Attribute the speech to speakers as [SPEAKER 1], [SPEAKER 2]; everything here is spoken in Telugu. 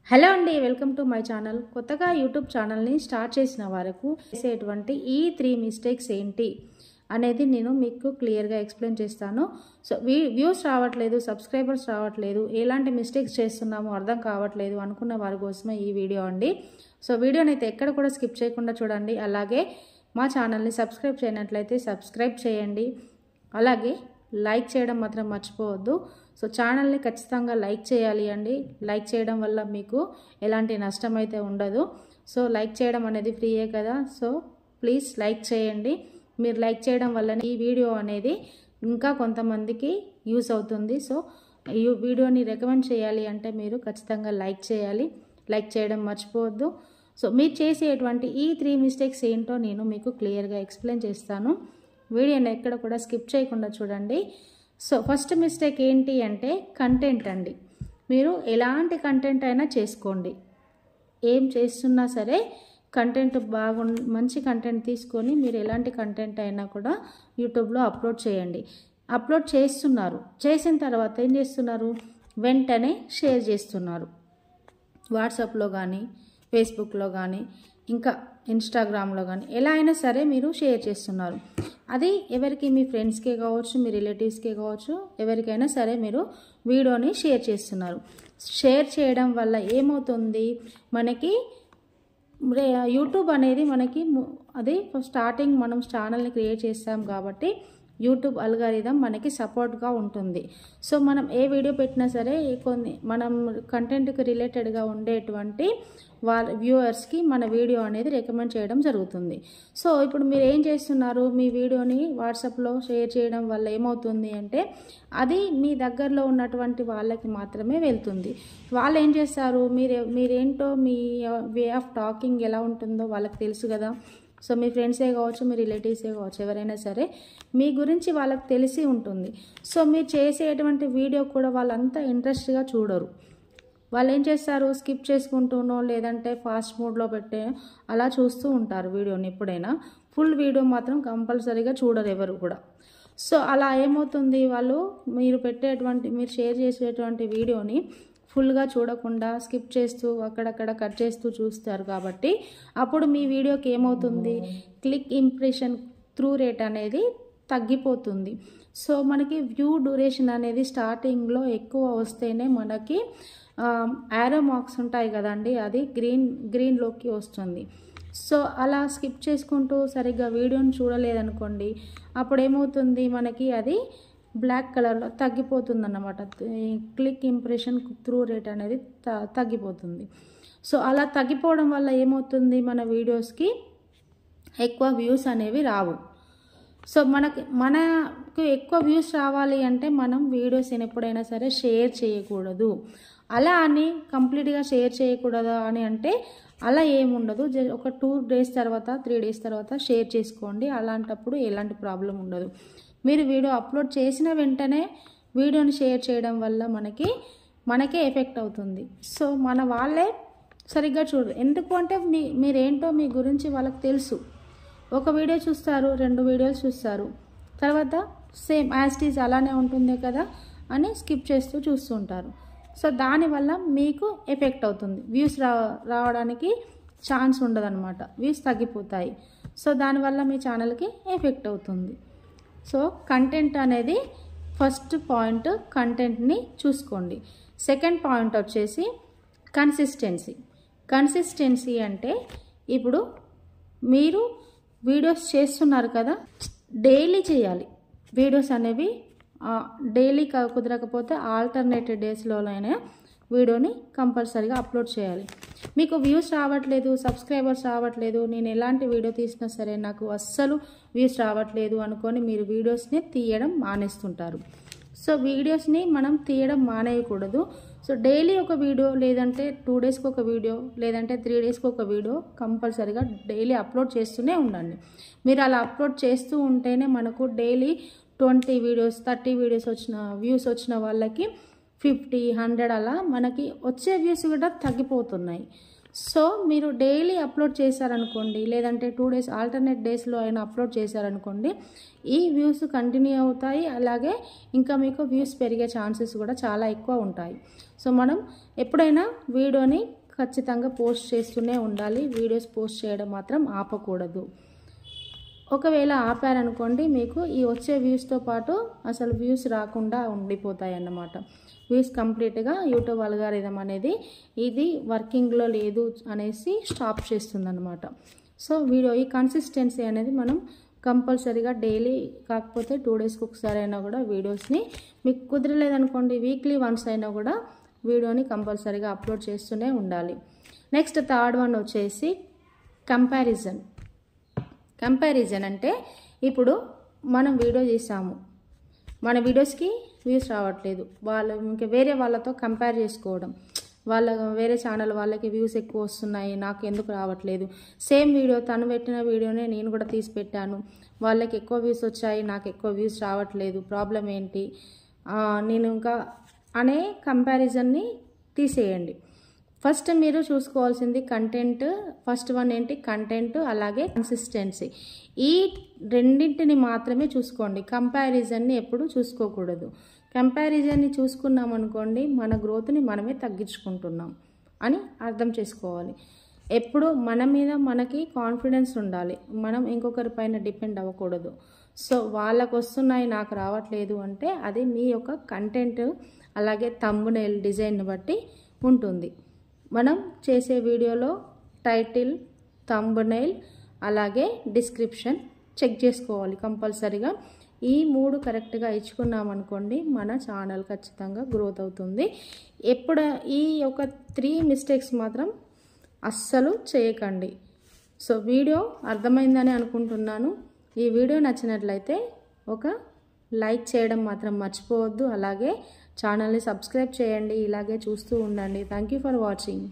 [SPEAKER 1] హలో అండి, వెల్కమ్ టు మై ఛానల్. కొత్తగా యూట్యూబ్ ఛానల్ని స్టార్ట్ చేసిన వారికి చేసేటువంటి ఈ 3 మిస్టేక్స్ ఏంటి అనేది నేను మీకు క్లియర్గా ఎక్స్ప్లెయిన్ చేస్తాను. సో వ్యూస్ రావట్లేదు, సబ్స్క్రైబర్స్ రావట్లేదు, ఎలాంటి మిస్టేక్స్ చేస్తున్నామో అర్థం కావట్లేదు అనుకున్న వారి కోసమే ఈ వీడియో అండి. సో వీడియోని అయితే ఎక్కడ కూడా స్కిప్ చేయకుండా చూడండి. అలాగే మా ఛానల్ని సబ్స్క్రైబ్ చేయనట్లయితే సబ్స్క్రైబ్ చేయండి. అలాగే లైక్ చేయడం మాత్రం మర్చిపోవద్దు. సో ఛానల్ని ఖచ్చితంగా లైక్ చేయాలి అండి. లైక్ చేయడం వల్ల మీకు ఎలాంటి నష్టం అయితే ఉండదు. సో లైక్ చేయడం అనేది ఫ్రీయే కదా. సో ప్లీజ్ లైక్ చేయండి. మీరు లైక్ చేయడం వల్ల ఈ వీడియో అనేది ఇంకా కొంతమందికి యూస్ అవుతుంది. సో ఈ వీడియోని రికమెండ్ చేయాలి అంటే మీరు ఖచ్చితంగా లైక్ చేయాలి. లైక్ చేయడం మర్చిపోవద్దు. సో మీరు చేసేటువంటి ఈ 3 మిస్టేక్స్ ఏంటో నేను మీకు క్లియర్గా ఎక్స్ప్లెయిన్ చేస్తాను. వీడియోని ఎక్కడ కూడా స్కిప్ చేయకుండా చూడండి. సో ఫస్ట్ మిస్టేక్ ఏంటి అంటే కంటెంట్ అండి. మీరు ఎలాంటి కంటెంట్ అయినా చేసుకోండి, ఏం చేస్తున్నా సరే కంటెంట్ మంచి కంటెంట్ తీసుకొని మీరు ఎలాంటి కంటెంట్ అయినా కూడా యూట్యూబ్లో అప్లోడ్ చేయండి. అప్లోడ్ చేస్తున్నారు, చేసిన తర్వాత ఏం చేస్తున్నారు, వెంటనే షేర్ చేస్తున్నారు. వాట్సాప్లో కానీ, ఫేస్బుక్లో కానీ, ఇంకా ఇన్స్టాగ్రామ్లో కానీ ఎలా అయినా సరే మీరు షేర్ చేస్తున్నారు. అది ఎవరికి, మీ ఫ్రెండ్స్కే కావచ్చు, మీ రిలేటివ్స్కే కావచ్చు, ఎవరికైనా సరే మీరు వీడియోని షేర్ చేస్తున్నారు. షేర్ చేయడం వల్ల ఏమవుతుంది, మనకి యూట్యూబ్ అనేది మనకి అది స్టార్టింగ్ మనం ఛానల్ని క్రియేట్ చేస్తాం కాబట్టి యూట్యూబ్ అల్గారిథం మనకి సపోర్ట్గా ఉంటుంది. సో మనం ఏ వీడియో పెట్టినా సరే మనం కంటెంట్కి రిలేటెడ్గా ఉండేటువంటి వాళ్ళ వ్యూవర్స్కి మన వీడియో అనేది రికమెండ్ చేయడం జరుగుతుంది. సో ఇప్పుడు మీరు ఏం చేస్తున్నారు, మీ వీడియోని వాట్సాప్లో షేర్ చేయడం వల్ల ఏమవుతుంది అంటే అది మీ దగ్గరలో ఉన్నటువంటి వాళ్ళకి మాత్రమే వెళ్తుంది. వాళ్ళు ఏం చేస్తారు, మీరేంటో మీ వే ఆఫ్ టాకింగ్ ఎలా ఉంటుందో వాళ్ళకి తెలుసు కదా. సో మీ ఫ్రెండ్సే కావచ్చు, మీ రిలేటివ్సే కావచ్చు, ఎవరైనా సరే మీ గురించి వాళ్ళకి తెలిసి ఉంటుంది. సో మీరు చేసేటువంటి వీడియో కూడా వాళ్ళంతా ఇంట్రెస్ట్గా చూడరు. వాళ్ళు ఏం చేస్తారు, స్కిప్ చేసుకుంటూనో లేదంటే ఫాస్ట్ మోడ్లో పెట్టే అలా చూస్తూ ఉంటారు వీడియోని. ఎప్పుడైనా ఫుల్ వీడియో మాత్రం కంపల్సరీగా చూడరు ఎవరు కూడా. సో అలా ఏమవుతుంది, వాళ్ళు మీరు షేర్ చేసేటువంటి వీడియోని ఫుల్గా చూడకుండా స్కిప్ చేస్తూ అక్కడక్కడ కట్ చేస్తూ చూస్తారు. కాబట్టి అప్పుడు మీ వీడియోకి ఏమవుతుంది, క్లిక్ ఇంప్రెషన్ త్రూ రేట్ అనేది తగ్గిపోతుంది. సో మనకి వ్యూ డ్యూరేషన్ అనేది స్టార్టింగ్లో ఎక్కువ వస్తేనే మనకి యారో మార్క్స్ ఉంటాయి కదండి, అది గ్రీన్లోకి వస్తుంది. సో అలా స్కిప్ చేసుకుంటూ సరిగ్గా వీడియోని చూడలేదనుకోండి, అప్పుడు ఏమవుతుంది, మనకి అది బ్లాక్ కలర్లో తగ్గిపోతుంది అన్నమాట. క్లిక్ ఇంప్రెషన్ త్రూ రేట్ అనేది తగ్గిపోతుంది. సో అలా తగ్గిపోవడం వల్ల ఏమవుతుంది, మన వీడియోస్కి ఎక్కువ వ్యూస్ అనేవి రావు. సో మనకు ఎక్కువ వ్యూస్ రావాలి అంటే మనం వీడియోస్ని ఎప్పుడైనా సరే షేర్ చేయకూడదు. అలా అని కంప్లీట్గా షేర్ చేయకూడదా అని అంటే అలా ఏముండదు. ఒక 2 days తర్వాత 3 days తర్వాత షేర్ చేసుకోండి. అలాంటప్పుడు ఎలాంటి ప్రాబ్లం ఉండదు. మీరు వీడియో అప్లోడ్ చేసిన వెంటనే వీడియోని షేర్ చేయడం వల్ల మనకే ఎఫెక్ట్ అవుతుంది. సో మన వాళ్ళే సరిగ్గా చూడరు. ఎందుకు అంటే మీరేంటో మీ గురించి వాళ్ళకి తెలుసు. ఒక వీడియో చూస్తారు, 2 వీడియోలు చూస్తారు, తర్వాత సేమ్ యాజ్ ఇట్ ఈజ్ అలానే ఉంటుంది కదా అని స్కిప్ చేస్తూ చూస్తుంటారు. సో దానివల్ల మీకు ఎఫెక్ట్ అవుతుంది. వ్యూస్ రావడానికి ఛాన్స్ ఉండదన్నమాట, వ్యూస్ తగ్గిపోతాయి. సో దానివల్ల మీ ఛానల్కి ఎఫెక్ట్ అవుతుంది. సో కంటెంట్ అనేది ఫస్ట్ పాయింట్, కంటెంట్ని చూసుకోండి. సెకండ్ పాయింట్ వచ్చేసి కన్సిస్టెన్సీ అంటే ఇప్పుడు మీరు వీడియోస్ చేస్తున్నారు కదా, డైలీ చేయాలి. వీడియోస్ అనేవి డైలీ కుదరకపోతే ఆల్టర్నేటివ్ డేస్లోనైనా వీడియోని కంపల్సరీగా అప్లోడ్ చేయాలి. మీకు వ్యూస్ రావట్లేదు, సబ్స్క్రైబర్స్ రావట్లేదు, నేను ఎలాంటి వీడియో తీసినా సరే నాకు అస్సలు వ్యూస్ రావట్లేదు అనుకొని మీరు వీడియోస్ని తీయడం మానేస్తుంటారు. సో వీడియోస్ని మనం తీయడం మానేయకూడదు. సో డైలీ ఒక వీడియో, లేదంటే 2 daysకి ఒక వీడియో, లేదంటే 3 daysకి ఒక వీడియో కంపల్సరీగా డైలీ అప్లోడ్ చేస్తూనే ఉండండి. మీరు అలా అప్లోడ్ చేస్తూ ఉంటేనే మనకు డైలీ 20 వీడియోస్ 30 వీడియోస్ వ్యూస్ వచ్చిన వాళ్ళకి 50, 100 అలా మనకి వచ్చే వ్యూస్ కూడా తగ్గిపోతున్నాయి. సో మీరు డైలీ అప్లోడ్ చేశారనుకోండి, లేదంటే 2 డేస్ ఆల్టర్నేట్ డేస్లో అయినా అప్లోడ్ చేశారనుకోండి, ఈ వ్యూస్ కంటిన్యూ అవుతాయి. అలాగే ఇంకా మీకు వ్యూస్ పెరిగే ఛాన్సెస్ కూడా చాలా ఎక్కువ ఉంటాయి. సో మనం ఎప్పుడైనా వీడియోని ఖచ్చితంగా పోస్ట్ చేస్తూనే ఉండాలి. వీడియోస్ పోస్ట్ చేయడం మాత్రం ఆపకూడదు. ఒకవేళ ఆపారనుకోండి, మీకు ఈ వచ్చే వ్యూస్తో పాటు అసలు వ్యూస్ రాకుండా ఉండిపోతాయి అన్నమాట. వ్యూస్ కంప్లీట్గా యూట్యూబ్ అల్గారిథం అనేది ఇది వర్కింగ్లో లేదు అనేసి స్టాప్ చేస్తుందన్నమాట. సో ఈ కన్సిస్టెన్సీ అనేది మనం కంపల్సరీగా డైలీ కాకపోతే 2 డేస్కి ఒకసారి అయినా కూడా వీడియోస్ని, మీకు కుదరలేదనుకోండి వీక్లీ వన్స్ అయినా కూడా వీడియోని కంపల్సరీగా అప్లోడ్ చేస్తూనే ఉండాలి. నెక్స్ట్ థర్డ్ వన్ వచ్చేసి కంపారిజన్ అంటే ఇప్పుడు మనం వీడియో చేసాము, మన వీడియోస్కి వ్యూస్ రావట్లేదు, ఇంకా వేరే వాళ్ళతో కంపేర్ చేసుకోవడం, వేరే ఛానల్ వాళ్ళకి వ్యూస్ ఎక్కువ వస్తున్నాయి, నాకు ఎందుకు రావట్లేదు, సేమ్ వీడియో తను పెట్టిన వీడియోనే నేను కూడా తీసి పెట్టాను, వాళ్ళకి ఎక్కువ వ్యూస్ వచ్చాయి, నాకు ఎక్కువ వ్యూస్ రావట్లేదు, ప్రాబ్లం ఏంటి, నేను ఇంకా అనే కంపారిజన్ని తీసేయండి. ఫస్ట్ మీరు చూసుకోవాల్సింది కంటెంట్. ఫస్ట్ వన్ ఏంటి? కంటెంట్, అలాగే కన్సిస్టెన్సీ. ఈ రెండింటిని మాత్రమే చూసుకోండి. కంపారిజన్ని ఎప్పుడు చూసుకోకూడదు. కంపారిజన్ని చూసుకున్నాం అనుకోండి, మన గ్రోత్ని మనమే తగ్గించుకుంటున్నాం అని అర్థం చేసుకోవాలి. ఎప్పుడు మన మీద మనకి కాన్ఫిడెన్స్ ఉండాలి. మనం ఇంకొకరి పైన డిపెండ్ అవ్వకూడదు. సో వాళ్ళకు వస్తున్నాయి నాకు రావట్లేదు అంటే అది మీ యొక్క కంటెంట్ అలాగే థంబ్నెయిల్ డిజైన్ బట్టి ఉంటుంది. మనం చేసే వీడియోలో టైటిల్, థంబ్నెయిల్ అలాగే డిస్క్రిప్షన్ చెక్ చేసుకోవాలి కంపల్సరీగా. ఈ 3 కరెక్ట్గా ఇచ్చుకున్నామనుకోండి మన ఛానల్ ఖచ్చితంగా గ్రోత్ అవుతుంది. ఈ యొక్క 3 మిస్టేక్స్ మాత్రం అస్సలు చేయకండి. సో వీడియో అర్థమైందని అనుకుంటున్నాను. ఈ వీడియో నచ్చినట్లయితే ఒక లైక్ చేయడం మాత్రం మర్చిపోవద్దు. అలాగే ఛానల్ని సబ్స్క్రైబ్ చేయండి. ఇలాగే చూస్తూ ఉండండి. Thank you for watching.